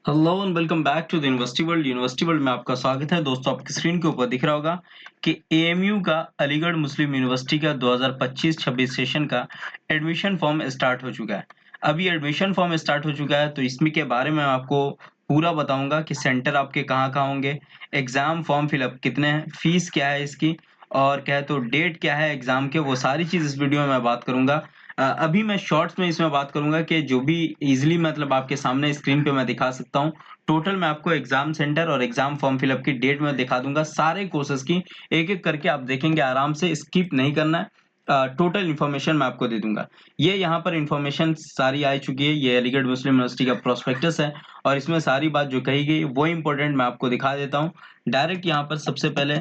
Hello and welcome back to the university world. University world में आपका स्वागत है। दोस्तों, आपकी स्क्रीन के ऊपर दिख रहा होगा कि एएमयू का अलीगढ़ मुस्लिम यूनिवर्सिटी का 2025-26 सेशन का एडमिशन फॉर्म स्टार्ट हो चुका है। अभी एडमिशन फॉर्म स्टार्ट हो चुका है, तो इसमें के बारे में आपको पूरा बताऊंगा कि सेंटर आपके कहाँ-कहाँ होंगे, एग्जाम फॉर्म फिलअप कितने हैं, फीस क्या है इसकी और क्या है तो डेट क्या है एग्जाम के, वो सारी चीज़ इस वीडियो में मैं बात करूंगा। अभी मैं शॉर्ट्स में इसमें बात करूँगा कि जो भी ईज़िली मतलब आपके सामने स्क्रीन पे मैं दिखा सकता हूँ। टोटल मैं आपको एग्ज़ाम सेंटर और एग्ज़ाम फॉर्म फिलअप की डेट मैं दिखा दूँगा, सारे कोर्सेज़ की एक-एक करके आप देखेंगे आराम से, स्किप नहीं करना है। टोटल इन्फॉर्मेशन मैं आपको दे दूँगा। ये यहाँ पर इन्फॉर्मेशन सारी आ चुकी है, ये अलीगढ़ मुस्लिम यूनिवर्सिटी का प्रोस्पेक्टस है और इसमें सारी बात जो कही गई वो इम्पोर्टेंट मैं आपको दिखा देता हूँ। डायरेक्ट यहाँ पर सबसे पहले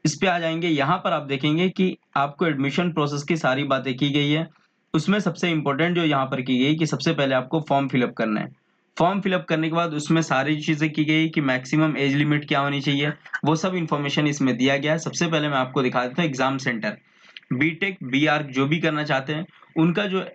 इस पे आ जाएँगे, यहाँ पर आप देखेंगे कि आपको एडमिशन प्रोसेस की सारी बातें की गई है। उसमें सबसे इम्पोर्टेंट जो यहाँ पर की गई कि सबसे पहले आपको फॉर्म फिल अप करना है। फॉर्म फिल अप करने के बाद उसमें सारी चीज़ें की गई कि मैक्सिमम एज लिमिट क्या होनी चाहिए, वो सब इन्फॉर्मेशन इसमें दिया गया है। सबसे पहले मैं आपको दिखा देता हूँ एग्ज़ाम सेंटर। बीटेक, बीआर्क जो भी करना चाहते हैं, उनका जो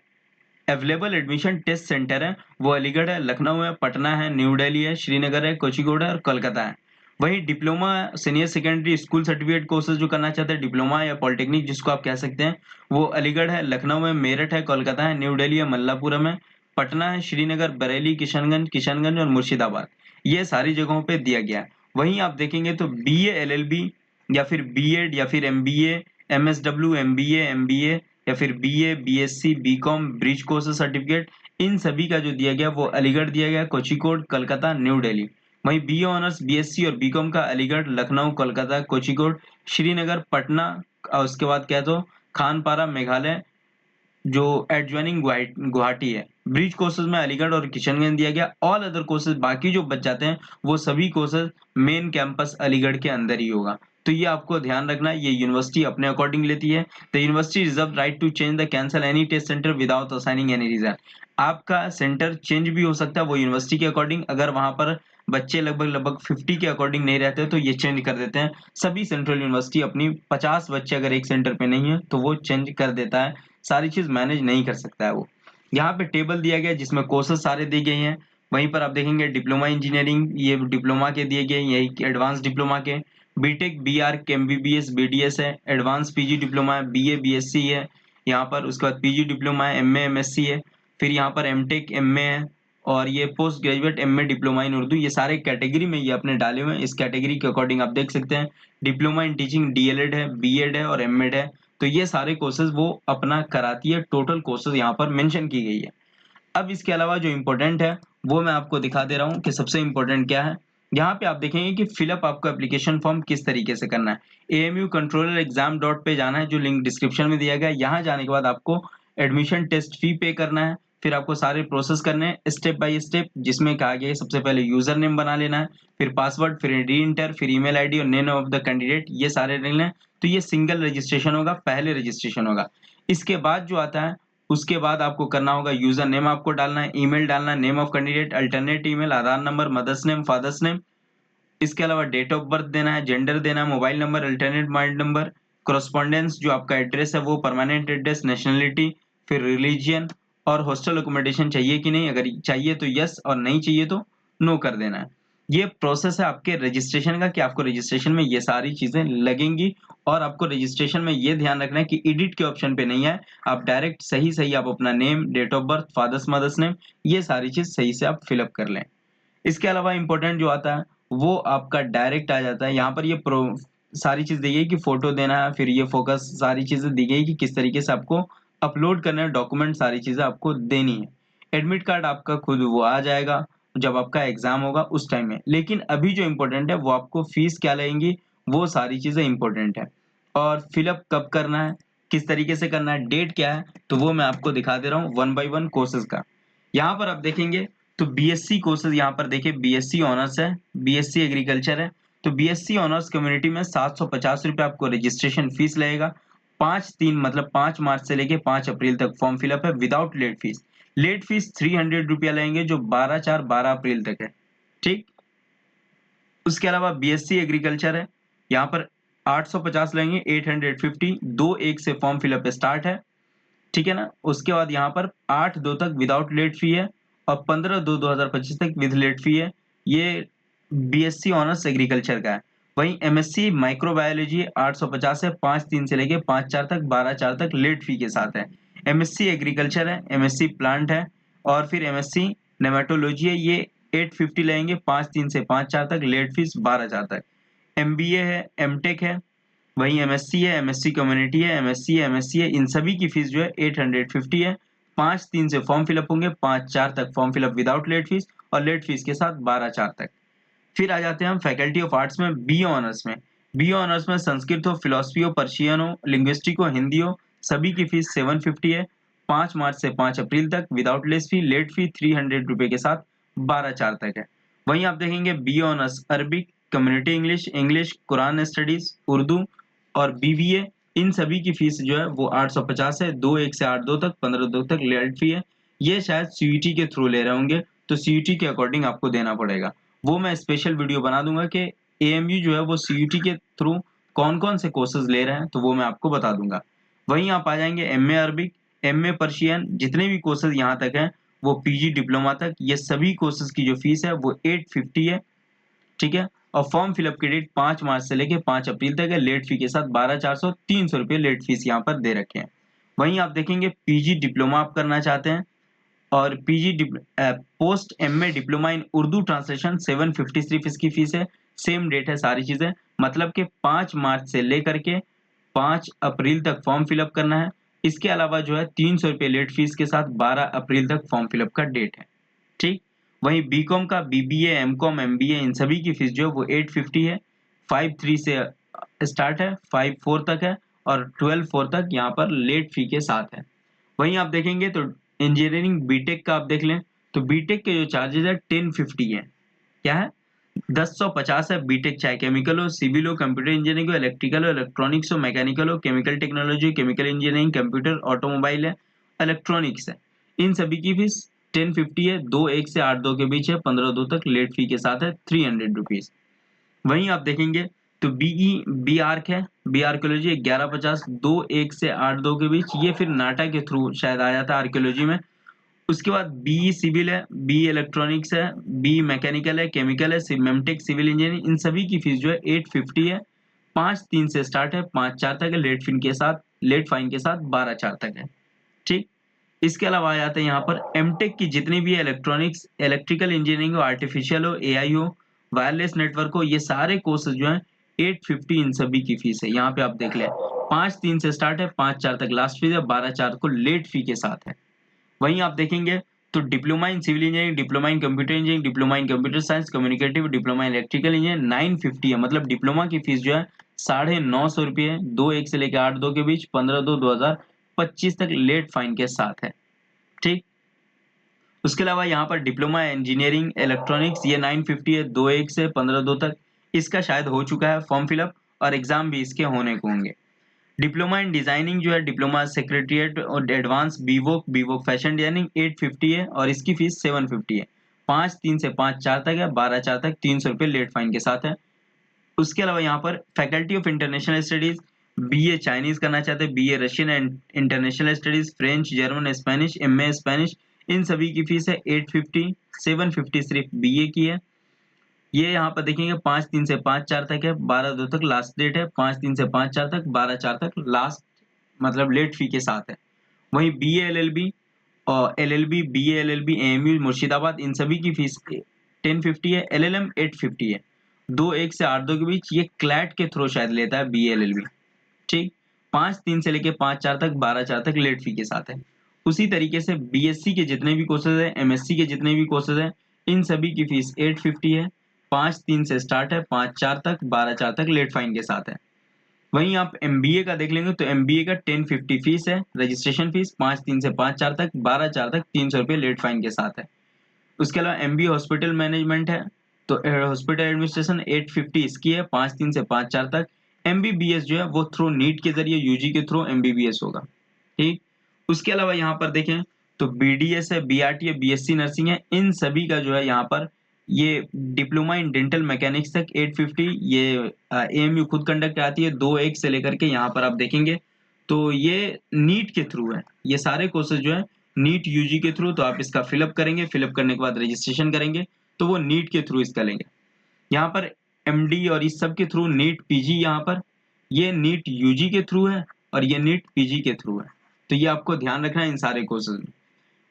अवेलेबल एडमिशन टेस्ट सेंटर है, वो अलीगढ़ है, लखनऊ है, पटना है, न्यू दिल्ली है, श्रीनगर है, कोझीकोड है और कोलकाता है। वहीं diploma, senior secondary school certificate courses जो करना चाहते हैं, डिप्लोमा या पॉलिटेक्निक जिसको आप कह सकते हैं, वो अलीगढ़ है, लखनऊ है, मेरठ है, कोलकाता है, न्यू दिल्ली है, मल्लापुरम है, पटना है, श्रीनगर, बरेली, किशनगंज और मुर्शिदाबाद। ये सारी जगहों पे दिया गया है। वहीं आप देखेंगे तो बीए, एलएलबी या फिर बीएड या फिर एमबीए, एमएसडब्ल्यू, एमबीए, एमबीए या फिर BA, BSc, BCom, bridge course certificate, इन सभी का जो दिया गया वो अलीगढ़ दिया गया, कोझिकोड, कलकत्ता, न्यू दिल्ली। वहीं बीए ऑनर्स, बीएससी और बीकॉम का अलीगढ़, लखनऊ, कोलकाता, कोझिकोड, श्रीनगर, पटना और उसके बाद क्या तो खानपारा, मेघालय जो एडजॉइनिंग गुवाहाटी है। ब्रिज कोर्सेज में अलीगढ़ और किशनगंज दिया गया। ऑल अदर कोर्सेज बाकी जो बच जाते हैं वो सभी कोर्सेज मेन कैंपस अलीगढ़ के अंदर ही होगा। तो ये आपको ध्यान रखना है, ये यूनिवर्सिटी अपने अकॉर्डिंग लेती है। The university reserve right to change the cancel any test centre without assigning any reason. आपका सेंटर चेंज भी हो सकता है वो यूनिवर्सिटी के अकॉर्डिंग, अगर वहां पर बच्चे लगभग 50 के अकॉर्डिंग नहीं रहते तो ये चेंज कर देते हैं। सभी सेंट्रल यूनिवर्सिटी अपनी 50 बच्चे अगर एक सेंटर पे नहीं है तो वो चेंज कर देता है, सारी चीज मैनेज नहीं कर सकता है वो। यहाँ पे टेबल दिया गया है जिसमें कोर्सेज सारे दी गए हैं। वहीं पर आप देखेंगे डिप्लोमा इंजीनियरिंग, ये डिप्लोमा के दिए गए, यही एडवांस डिप्लोमा के। बीटेक, बीआर्क, एमबीबीएस, बीडीएस है, एडवांस पीजी डिप्लोमा है, बीए, बीएससी है। यहाँ पर उसके बाद पीजी डिप्लोमा है, एमए, एमएससी है। फिर यहाँ पर एमटेक, एमए है और ये post graduate MA diploma in Urdu. ये सारे कैटेगरी में ये अपने डाले हुए हैं, इस कैटेगरी के अकॉर्डिंग आप देख सकते हैं। डिप्लोमा इन टीचिंग, डीएलएड है, बीएड है और एमएड है। तो ये सारे कोर्सेज वो अपना कराती है, टोटल कोर्सेज यहाँ पर मेंशन की गई है। अब इसके अलावा जो इम्पोर्टेंट है वो मैं आपको दिखा दे रहा हूँ कि सबसे इम्पोर्टेंट क्या है। यहाँ पे आप देखेंगे कि फिलअप आपको एप्लीकेशन फॉर्म किस तरीके से करना है। एएमयू कंट्रोलर एग्जाम डॉट पे जाना है, जो लिंक डिस्क्रिप्शन में दिया गया है। यहाँ जाने के बाद आपको एडमिशन टेस्ट फी पे करना है। फिर आपको सारे प्रोसेस करने हैं स्टेप बाय स्टेप, जिसमें कहा गया है सबसे पहले यूजर नेम बना लेना है, फिर पासवर्ड, फिर री इंटर, फिर ईमेल आईडी और नेम ऑफ द कैंडिडेट, ये सारे डालने हैं। तो ये सिंगल रजिस्ट्रेशन होगा, पहले रजिस्ट्रेशन होगा। इसके बाद जो आता है उसके बाद आपको करना होगा यूजर नेम आपको डालना है, ईमेल डालना है, name of candidate, alternate email, Aadhaar number, mother's name, father's name. इसके अलावा डेट ऑफ बर्थ देना है, जेंडर देना है, mobile number, alternate mobile number, correspondence जो आपका एड्रेस है वो, परमानेंट एड्रेस, नेशनलिटी, फिर रिलीजियन और हॉस्टल अकोमोडेशन चाहिए कि नहीं, अगर चाहिए तो यस और नहीं चाहिए तो नो कर देना है। ये प्रोसेस है आपके रजिस्ट्रेशन का कि आपको रजिस्ट्रेशन में ये सारी चीजें लगेंगी। और आपको रजिस्ट्रेशन में ये ध्यान रखना है कि एडिट के ऑप्शन पे नहीं है, आप डायरेक्ट सही सही आप अपना name, date of birth, father's mother's name, ये सारी चीज सही से आप फिलअप कर लें। इसके अलावा इम्पोर्टेंट जो आता है वो आपका डायरेक्ट आ जाता है। यहाँ पर ये प्रो सारी चीज दी गई कि फोटो देना है, फिर ये फोकस, सारी चीजें दी गई कि किस तरीके से आपको अपलोड करना है डॉक्यूमेंट, सारी चीजें आपको देनी है। एडमिट कार्ड आपका खुद वो आ जाएगा जब आपका एग्जाम होगा उस टाइम में। लेकिन अभी जो इम्पोर्टेंट है वो आपको फीस क्या लगेंगी, वो सारी चीजें इम्पोर्टेंट है। और फिलअप कब करना है, किस तरीके से करना है, डेट क्या है, तो वो मैं आपको दिखा दे रहा हूँ वन बाय वन कोर्सेज का। यहाँ पर आप देखेंगे तो बीएससी कोर्सेज, यहाँ पर देखिए बीएससी ऑनर्स है, बीएससी एग्रीकल्चर है। तो बीएससी ऑनर्स कम्युनिटी में 750 रुपये आपको रजिस्ट्रेशन फीस लगेगा। 5/3 मतलब 5 मार्च से लेके 5 अप्रैल तक फॉर्म फिलअप है without late fees. Late fees 300 रुपया लगेंगे जो 12/4 12 अप्रैल तक है। ठीक। उसके अलावा बीएससी एग्रीकल्चर है, यहाँ पर 850 लगेंगे, 850, 2/1 से फॉर्म फिलअप स्टार्ट है। ठीक है ना। उसके बाद यहाँ पर 8/2 तक विदाउट लेट फी है और 15/2/2025 तक विद लेट फी है। ये बीएससी ऑनर्स एग्रीकल्चर का है। वहीं एमएससी माइक्रोबायोलॉजी 850 है, 5/3 से लेके 5/4 तक, 12/4 तक लेट फी के साथ है। एमएससी एग्रीकल्चर है, एमएससी प्लांट है, और फिर एमएससी नेमेटोलॉजी है, ये 850 लेंगे, 5/3 से 5/4 तक, लेट फीस 12/4 तक। एमबीए है, एमटेक है, वहीं एमएससी है, एमएससी कम्युनिटी है, एमएससी है, एमएससी है, इन सभी की फीस जो है 850 है। 5/3 से फॉर्म फिलअप होंगे, 5/4 तक form fill up without late fees, और लेट फीस के साथ 12/4 तक। फिर आ जाते हैं हम फैकल्टी ऑफ आर्ट्स में, बी ऑनर्स में। बी ऑनर्स में संस्कृत हो, फिलोसफी हो, पर्शियन हो, लिंग्विस्टिक हो, हिंदी हो, सभी की फीस 750 है। 5 मार्च से 5 अप्रैल तक विदाउट लेस फी, लेट फी 300 रुपए के साथ 12/4 तक है। वहीं आप देखेंगे B honours Arabic, community English, English, Quran studies, Urdu और बीबीए, इन सभी की फीस जो है वो 850 है। 2/1 से 8/2 तक, 15/2 तक लेट फी है। ये शायद सीयूटी के थ्रू ले रहे होंगे, तो सीयूटी के अकॉर्डिंग आपको देना पड़ेगा। वो मैं स्पेशल वीडियो बना दूंगा कि एएमयू जो है वो सीयूटी के थ्रू कौन कौन से कोर्सेज ले रहे हैं, तो वो मैं आपको बता दूंगा। वहीं आप आ जाएंगे एमए अरबिक, एमए पर्शियन, जितने भी कोर्सेज यहाँ तक हैं वो पीजी डिप्लोमा तक, ये सभी कोर्सेज की जो फीस है वो 850 है। ठीक है, और फॉर्म फिलअप की डेट 5 मार्च से लेकर 5 अप्रैल तक है। लेट फी के साथ 12/400, 300 रुपये लेट फीस यहाँ पर दे रखे हैं। वहीं आप देखेंगे पीजी डिप्लोमा आप करना चाहते हैं, और post MA diploma in Urdu translation 750 सिर्फ इसकी फीस है। सेम डेट है सारी चीजें, मतलब कि 5 मार्च से लेकर के 5 अप्रैल तक फॉर्म फिलअप करना है। इसके अलावा जो है 300 रुपये लेट फीस के साथ 12 अप्रैल तक फॉर्म फिलअप का डेट है। ठीक, वहीं बीकॉम का बीबीए, एमकॉम, एमबीए, इन सभी की फीस जो है वो 850 है। 5/3 से स्टार्ट है, 5/4 तक है, और 12/4 तक यहाँ पर लेट फी के साथ है। वहीं आप देखेंगे तो इंजीनियरिंग बीटेक का आप देख लें, तो बीटेक के जो चार्जेस है 1050 है। क्या है? 1050 है बीटेक, चाहे केमिकल हो, सिविल हो, कंप्यूटर इंजीनियरिंग हो, इलेक्ट्रिकल हो, इलेक्ट्रॉनिक्स हो, मैकेनिकल हो, chemical technology, chemical engineering, computer, automobile है, इलेक्ट्रॉनिक्स है, इन सभी की फीस 1050 है। 2/1 से 8/2 के बीच है, 15/2 तक लेट फी के साथ है, 300 रुपीज। वहीं आप देखेंगे तो बी आर्क है, बी आर्कियोलॉजी 1150, 2/1 से 8/2 के बीच, ये फिर नाटा के थ्रू शायद आ जाता है आर्कियोलॉजी में। उसके बाद बी सिविल है, बी इलेक्ट्रॉनिक्स है, बी मैकेनिकल है, केमिकल है, सिमेंटिक, सिविल इंजीनियरिंग, इन सभी की फीस जो है 850 है। 5/3 से स्टार्ट है, 5/4 तक है, लेट फाइन के साथ 12/4 तक है। ठीक, इसके अलावा आ जाते हैं यहाँ पर एमटेक की जितनी भी इलेक्ट्रॉनिक्स, इलेक्ट्रिकल इंजीनियरिंग हो, आर्टिफिशियल हो, एआई हो, वायरलेस नेटवर्क हो, ये सारे कोर्सेज जो हैं 850 इन सभी की फीस है। यहाँ पे आप देख लें 5/3 से स्टार्ट है, 5/4 तक लास्ट फीस है, 12/4 को लेट फी के साथ है। वहीं आप देखेंगे तो diploma in civil engineering, diploma in computer engineering, diploma in computer science, communicative, diploma in electrical engineering 950 है। मतलब डिप्लोमा की फीस जो है 950 रुपये है। 2/1 से लेकर 8/2 के बीच, 15/2/2025 तक लेट फाइन के साथ है। ठीक, उसके अलावा यहाँ पर डिप्लोमा इंजीनियरिंग इलेक्ट्रॉनिक्स ये 950 है। 2/1 से 15/2 तक इसका शायद हो चुका है फॉर्म फिलअप, और एग्जाम भी इसके होने को होंगे। डिप्लोमा इन डिजाइनिंग जो है, डिप्लोमा सेक्रेटरिएट और एडवांस बीवोक फैशन डिजाइनिंग 850 है, और इसकी फीस 750 है। 5/3 से 5/4 तक है, 12/4 तक, 300 रुपये लेट फाइन के साथ है। उसके अलावा यहाँ पर faculty of international studies, BA Chinese करना चाहते हैं, BA Russian and international studies, French, German, Spanish, MA Spanish, इन सभी की फीस है 850। 750 सिर्फ बीए की है। ये यहाँ पर देखेंगे 5/3 से 5/4 तक है, 12/2 तक लास्ट डेट है, 5/3 से 5/4 तक, 12/4 तक लास्ट, मतलब लेट फी के साथ है। वहीं B A L L B और L L B, B A L L B, AMU Murshidabad, इन सभी की फीस 1050 है। एलएलएम 850 है। 2/1 से 8/2 के बीच, ये क्लैट के थ्रू शायद लेता है बी एल एल बी। ठीक, 5/3 से लेके 5/4 तक, 12/4 तक लेट फी के साथ है। उसी तरीके से बीएससी के जितने भी कोर्सेज है, एमएससी के जितने भी कोर्सेज है, इन सभी की फीस 850 है। 5/3 से स्टार्ट है, 5/4 तक, 12/4 तक लेट फाइन के साथ है। वहीं आप एमबीए का देख लेंगे तो एमबीए का 1050 फीस है, रजिस्ट्रेशन फीस 5/3 से 5/4 तक, 12/4 तक, 300 रुपये लेट फाइन के साथ है। उसके अलावा एमबीए हॉस्पिटल मैनेजमेंट है, तो हॉस्पिटल एडमिनिस्ट्रेशन 850 इसकी है, 5/3 से 5/4 तक। एमबीबीएस जो है वो थ्रू नीट के जरिए, यूजी के थ्रू एमबीबीएस होगा। ठीक, उसके अलावा यहाँ पर देखें तो बीडीएस है, बीआरटी है, बीएससी नर्सिंग है, इन सभी का जो है यहाँ पर ये डिप्लोमा इन डेंटल मैकेनिक्स तक 850, ये एएमयू खुद कंडक्ट आती है। 2/1 से लेकर के यहाँ पर आप देखेंगे तो ये नीट के थ्रू है, ये सारे कोर्सेज जो है नीट यूजी के थ्रू, तो आप इसका फिलअप करेंगे, फिलअप करने के बाद रजिस्ट्रेशन करेंगे तो वो नीट के थ्रू इसका लेंगे। यहाँ पर एमडी और इस सब के थ्रू नीट पीजी, यहाँ पर ये नीट यूजी के थ्रू है और ये नीट पीजी के थ्रू है, तो ये आपको ध्यान रखना है इन सारे कोर्सेज में।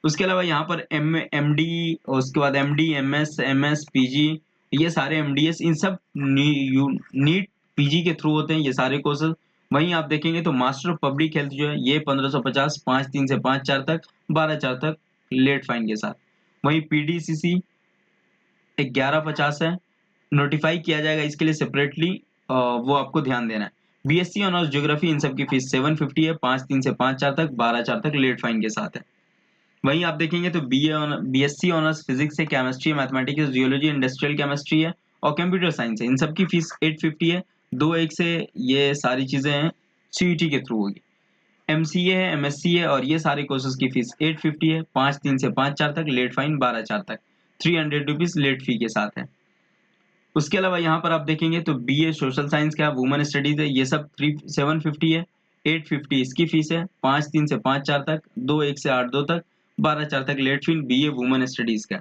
उसके अलावा यहाँ पर एमडी और उसके बाद एमडी, एमएस, पीजी, ये सारे एमडीएस इन सब नीट पीजी के थ्रू होते हैं ये सारे कोर्सेज। वहीं आप देखेंगे तो मास्टर ऑफ पब्लिक हेल्थ जो है ये 1550, 5/3 से 5/4 तक, 12/4 तक लेट फाइन के साथ। वहीं पीडीसीसी 1150 है, नोटिफाई किया जाएगा इसके लिए सेपरेटली, वो आपको ध्यान देना है। बीएससी ऑनर्स ज्योग्राफी इन सब की फीस 750 है, 5/3 से 5/4 तक, 12/4 तक लेट फाइन के साथ है। वहीं आप देखेंगे तो बीएससी ऑनर्स फिजिक्स है, chemistry, mathematics, geology, industrial chemistry है और कंप्यूटर साइंस है, इन सब की फीस 850 है। 2-1 से ये सारी चीजें हैं सीईटी के थ्रू होगी। एमसीए है, एमएससी है और ये सारे कोर्सेज की फीस 850 है, 5/3 से 5/4 तक, लेट फाइन 12/4 तक, 300 रुपीज लेट फी के साथ है। उसके अलावा यहाँ पर आप देखेंगे तो बीए सोशल साइंस का, वुमेन स्टडीज है, ये सब 750 है, 850 इसकी फीस है, 5/3 से 5/4 तक, 2-1 से 8/2 तक, 12/4 तक late fee BA women studies का।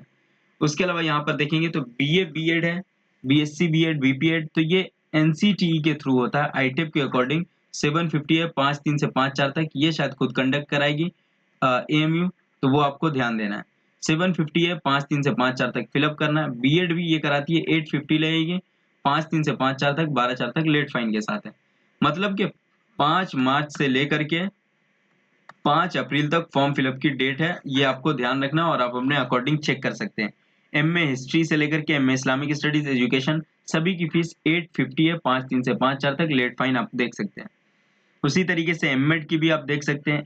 उसके अलावा यहाँ पर देखेंगे तो बीए बीएड है, बीएससी बीएड, बीपीएड, तो ये एनसीटीई के थ्रू होता है, आईटेप के अकॉर्डिंग 750 है, 5/3 से 5/4 तक, ये शायद खुद कंडक्ट कराएगी एएमयू, तो वो आपको ध्यान देना है। 750 है, 5/3 से 5/4 तक फिलअप करना है। बीएड भी ये कराती है, 850 लगेगी, 5/3 से 5/4 तक, 12/4 तक लेट फाइन के साथ है। मतलब कि 5 मार्च से लेकर के 5 अप्रैल तक फॉर्म फिलअप की डेट है, ये आपको ध्यान रखना और आप अपने अकॉर्डिंग चेक कर सकते हैं। एमए हिस्ट्री से लेकर के एमए इस्लामिक स्टडीज एजुकेशन, सभी की फीस 850 है, 5/3 से 5/4 तक, लेट फाइन आप देख सकते हैं। उसी तरीके से एमएड की भी आप देख सकते हैं,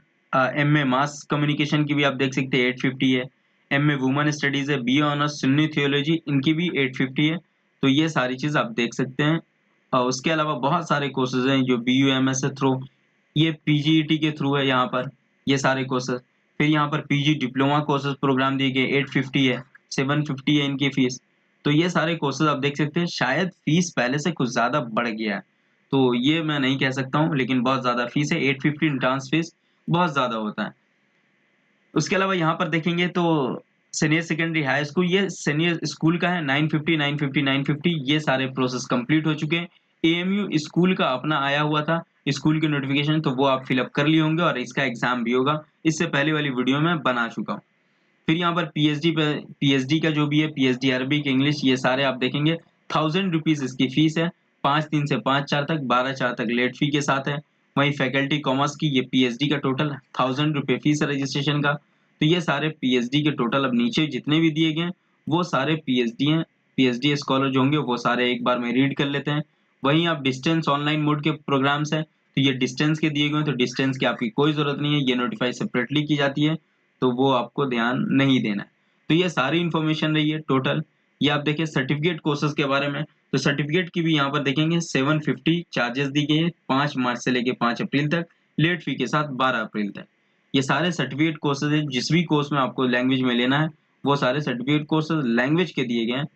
एमए मास कम्युनिकेशन की भी आप देख सकते हैं 850 है, एमए वुमेन स्टडीज है, बीए ऑनर्स सुन्नी थियोलॉजी, इनकी भी 850 है, तो ये सारी चीज आप देख सकते हैं। उसके अलावा बहुत सारे कोर्सेज हैं जो बीयूएमएस के थ्रू, ये पीजीईटी के थ्रू है यहाँ पर, ये सारे कोर्सेज। फिर यहाँ पर पीजी डिप्लोमा कोर्सेज प्रोग्राम दिए गए, 850 है, 750 है इनकी फीस। तो ये सारे कोर्सेज आप देख सकते हैं, शायद फीस पहले से कुछ ज्यादा बढ़ गया है, तो ये मैं नहीं कह सकता हूँ, लेकिन बहुत ज्यादा फीस है, 850 एंट्रेंस फीस बहुत ज्यादा होता है। उसके अलावा यहाँ पर देखेंगे तो सीनियर सेकेंडरी हाई स्कूल, ये सीनियर स्कूल का है, 950 950 950, ये सारे प्रोसेस कंप्लीट हो चुके हैं। एएमयू स्कूल का अपना आया हुआ था स्कूल की नोटिफिकेशन, तो वो आप फिलअप कर लिए होंगे और इसका एग्जाम भी होगा, इससे पहले वाली वीडियो में बना चुका हूँ। फिर यहाँ पर पीएचडी का जो भी है, पीएचडी अरबिक, इंग्लिश, ये सारे आप देखेंगे 1000 रुपीज इसकी फीस है, 5/3 से 5/4 तक, 12/4 तक लेट फी के साथ है। वहीं फैकल्टी कॉमर्स की ये पीएचडी का टोटल 1000 रुपये फीस है रजिस्ट्रेशन का। तो ये सारे पीएचडी के टोटल अब नीचे जितने भी दिए गए हैं वो सारे पीएचडी हैं, पीएचडी स्कॉलर जो होंगे वो सारे एक बार में रीड कर लेते हैं। वहीं आप डिस्टेंस ऑनलाइन मोड के प्रोग्राम्स हैं, तो ये डिस्टेंस के दिए गए हैं, तो डिस्टेंस की आपकी कोई जरूरत नहीं है, ये नोटिफाई सेपरेटली की जाती है, तो वो आपको ध्यान नहीं देना है। तो ये सारी इन्फॉर्मेशन रही है टोटल। ये आप देखिए सर्टिफिकेट कोर्सेज के बारे में, तो सर्टिफिकेट की भी यहाँ पर देखेंगे 750 चार्जेस दी गई है, 5 मार्च से लेके 5 अप्रैल तक, लेट फी के साथ 12 अप्रैल तक। ये सारे सर्टिफिकेट कोर्सेज है, जिस भी कोर्स में आपको लैंग्वेज में लेना है वो सारे सर्टिफिकेट कोर्सेज लैंग्वेज के दिए गए हैं।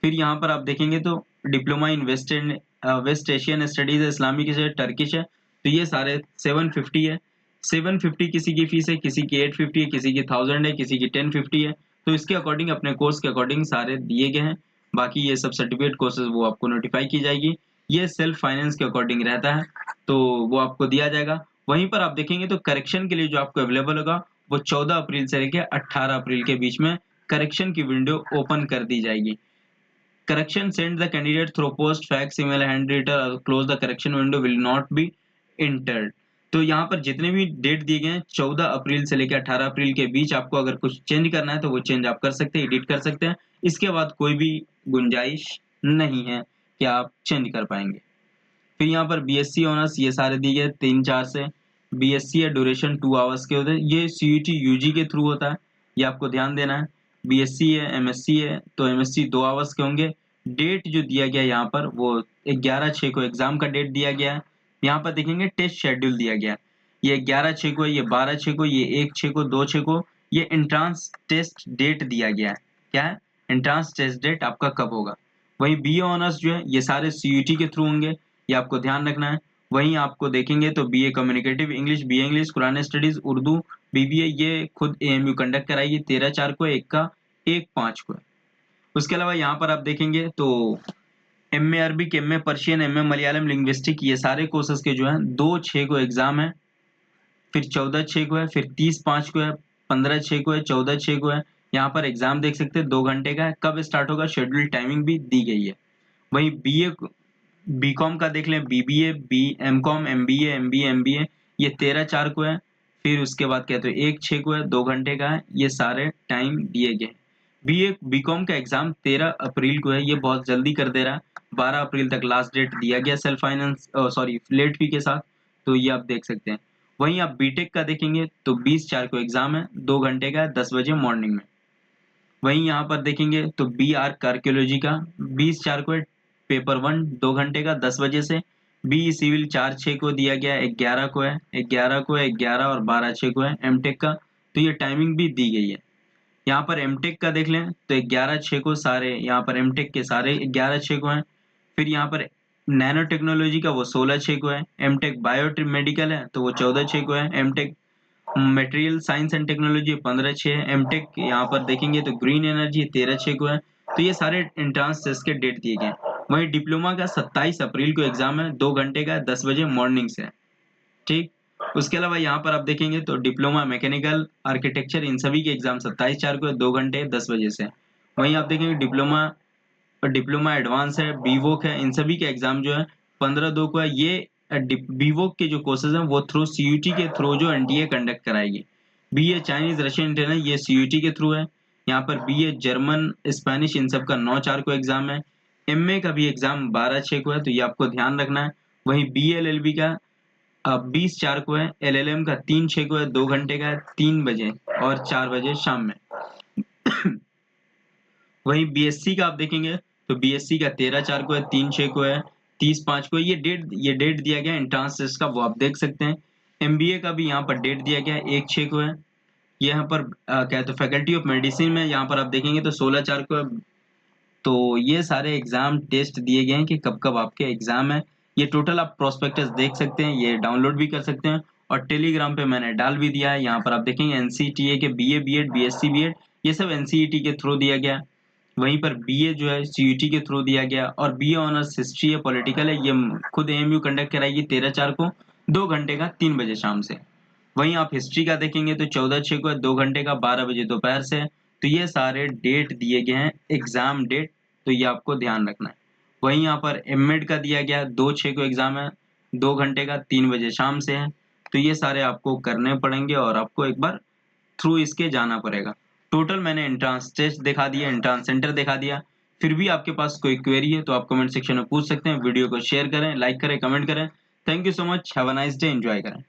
फिर यहाँ पर आप देखेंगे तो diploma in West Asian studies है, इस्लामिक है, टर्किश है, तो ये सारे 750 है। 750 किसी की फीस है, किसी की 850 है, किसी की 1000 है, किसी की 1050 है, तो इसके अकॉर्डिंग अपने कोर्स के अकॉर्डिंग सारे दिए गए हैं। बाकी ये सब सर्टिफिकेट कोर्सेज वो आपको नोटिफाई की जाएगी, ये सेल्फ फाइनेंस के अकॉर्डिंग रहता है, तो वो आपको दिया जाएगा। वहीं पर आप देखेंगे तो करेक्शन के लिए जो आपको अवेलेबल होगा वो 14 अप्रैल से लेकर 18 अप्रैल के बीच में करेक्शन की विंडो ओपन कर दी जाएगी। Correction send the candidate through post, fax, email, handwritten or close the correction window will not be entered। तो यहाँ पर जितने भी डेट दिए गए हैं 14 अप्रैल से लेकर 18 अप्रैल के बीच, आपको अगर कुछ चेंज करना है तो वो चेंज आप कर सकते हैं, एडिट कर सकते हैं, इसके बाद कोई भी गुंजाइश नहीं है कि आप चेंज कर पाएंगे। फिर यहाँ पर बीएससी ऑनर्स ये सारे दिए गए 3-4 से, बीएससी है ड्यूरेशन 2 आवर्स के होते हैं, ये सीयूटी यूजी के थ्रू होता है, ये आपको ध्यान देना है। बीएससी है, एमएससी है, तो एमएससी 2 आवर्स के होंगे। डेट जो दिया गया यहाँ पर वो 11/6 को एग्जाम का डेट दिया गया है। यहाँ पर देखेंगे टेस्ट शेड्यूल दिया गया है, ये 11/6 को, ये 12/6 को, ये 1/6 को, 2/6 को, ये एंट्रांस टेस्ट डेट दिया गया है। क्या है? एंट्रांस टेस्ट डेट आपका कब होगा। वहीं बीए ऑनर्स जो है ये सारे सीयूटी के थ्रू होंगे, ये आपको ध्यान रखना है। वहीं आपको देखेंगे तो BA communicative English, BA English, Quran studies, Urdu, BBA ये खुद एएमयू कंडक्ट कराएगी, 13/4 को, एक का 1/5 को है। उसके अलावा यहाँ पर आप देखेंगे तो MA Arabic, MA Persian, MA Malayalam linguistic, ये सारे कोर्सेज के जो है 2/6 को एग्जाम है, फिर 14/6 को है, फिर 30/5 को है, 15/6 को है, 14/6 को है। यहाँ पर एग्जाम देख सकते हैं 2 घंटे का है। कब स्टार्ट होगा, शेड्यूल टाइमिंग भी दी गई है। वहीं बीए बीकॉम का देख लें, BBA, B MCom, MBA, MBA, MBA, ये 13/4 को है। फिर उसके बाद कहते हैं 1/6 को है, 2 घंटे का है। ये सारे टाइम दिए गए। बीए बीकॉम का एग्जाम 13 अप्रैल को है, ये बहुत जल्दी कर दे रहा है। 12 अप्रैल तक लास्ट डेट दिया गया self finance sorry late fee के साथ, तो ये आप देख सकते हैं। वहीं आप बीटेक का देखेंगे तो 20/4 को एग्जाम है, 2 घंटे का है, 10 बजे मॉर्निंग में। वहीं यहाँ पर देखेंगे तो बी आर्क आर्कियोलॉजी का 20/4 को है, पेपर 1 2 घंटे का 10 बजे से। बी सिविल 4/6 को दिया गया है, 11 को है, 11 को है, 11 और 12/6 को है एमटेक का, तो ये टाइमिंग भी दी गई है। यहाँ पर एमटेक का देख लें तो 11/6 को सारे, यहाँ पर एमटेक के सारे 11/6 को हैं। फिर यहाँ पर नैनो टेक्नोलॉजी का वो 16/6 को है, एमटेक बायो मेडिकल है तो वो 14/6 को है, MTech material science and technology 15/6 है, एमटेक यहाँ पर देखेंगे तो ग्रीन एनर्जी 13/6 को है। तो ये सारे एंट्रांस टेस्ट के डेट दिए गए हैं। वहीं डिप्लोमा का 27 अप्रैल को एग्जाम है, 2 घंटे का, 10 बजे मॉर्निंग से है। ठीक। उसके अलावा यहाँ पर आप देखेंगे तो डिप्लोमा मैकेनिकल आर्किटेक्चर, इन सभी के एग्जाम 27/4 को है, 2 घंटे 10 बजे से। वहीं आप देखेंगे डिप्लोमा डिप्लोमा एडवांस है, बीवोक है, इन सभी के एग्जाम जो है 15/2 को है। ये बीवोक के जो कोर्सेज हैं वो थ्रू सीयूटी के थ्रू जो एनटीए कंडक्ट कराएगी। बीए चाइनीज रशियन इंटरनल ये सीयूटी के थ्रू है। यहाँ पर बीए जर्मन स्पेनिश इन सब का 9/4 को एग्जाम है। एमए का भी एग्जाम 12/6 को है, तो ये आपको ध्यान रखना है। वहीं बीएलएलबी का 20/4 को है, एलएलएम का 3/6 को है, 2 घंटे का है, 3 बजे और 4 बजे शाम में। वहीं बीएससी का आप देखेंगे तो बीएससी का 13/4 को है, 3/6 को है, 30/5 को है। ये डेट दिया गया है एंट्रांस टेस्ट का, वो आप देख सकते हैं। एमबीए का भी यहाँ पर डेट दिया गया है, 1/6 को है। ये यहाँ पर क्या तो फैकल्टी ऑफ मेडिसिन में यहाँ पर आप देखेंगे तो 16/4 को है। तो ये सारे एग्जाम टेस्ट दिए गए हैं कि कब कब आपके एग्जाम है। ये टोटल आप प्रोस्पेक्टस देख सकते हैं, ये डाउनलोड भी कर सकते हैं और टेलीग्राम पे मैंने डाल भी दिया है। यहाँ पर आप देखेंगे एनसीटीए के बीए बीएड बीएससी बीएड ये सब एनसीईटी के थ्रू दिया गया। वहीं पर बीए जो है सीयूटी के थ्रू दिया गया और बीए ऑनर्स हिस्ट्री है पॉलिटिकल है, ये खुद एएमयू कंडक्ट कराएगी 13/4 को, 2 घंटे का, 3 बजे शाम से। वहीं आप हिस्ट्री का देखेंगे तो 14/6 को है, 2 घंटे का, 12 बजे दोपहर से। तो ये सारे डेट दिए गए हैं एग्जाम डेट, तो ये आपको ध्यान रखना है। वहीं यहाँ पर एमएड का दिया गया 2/6 को एग्जाम है, 2 घंटे का, 3 बजे शाम से है। तो ये सारे आपको करने पड़ेंगे और आपको एक बार थ्रू इसके जाना पड़ेगा। टोटल मैंने एंट्रांस टेस्ट दिखा दिया, एंट्रांस सेंटर दिखा दिया। फिर भी आपके पास कोई क्वेरी है तो आप कमेंट सेक्शन में पूछ सकते हैं। वीडियो को शेयर करें, लाइक करें, कमेंट करें। Thank you so much, have a nice day, enjoy करें।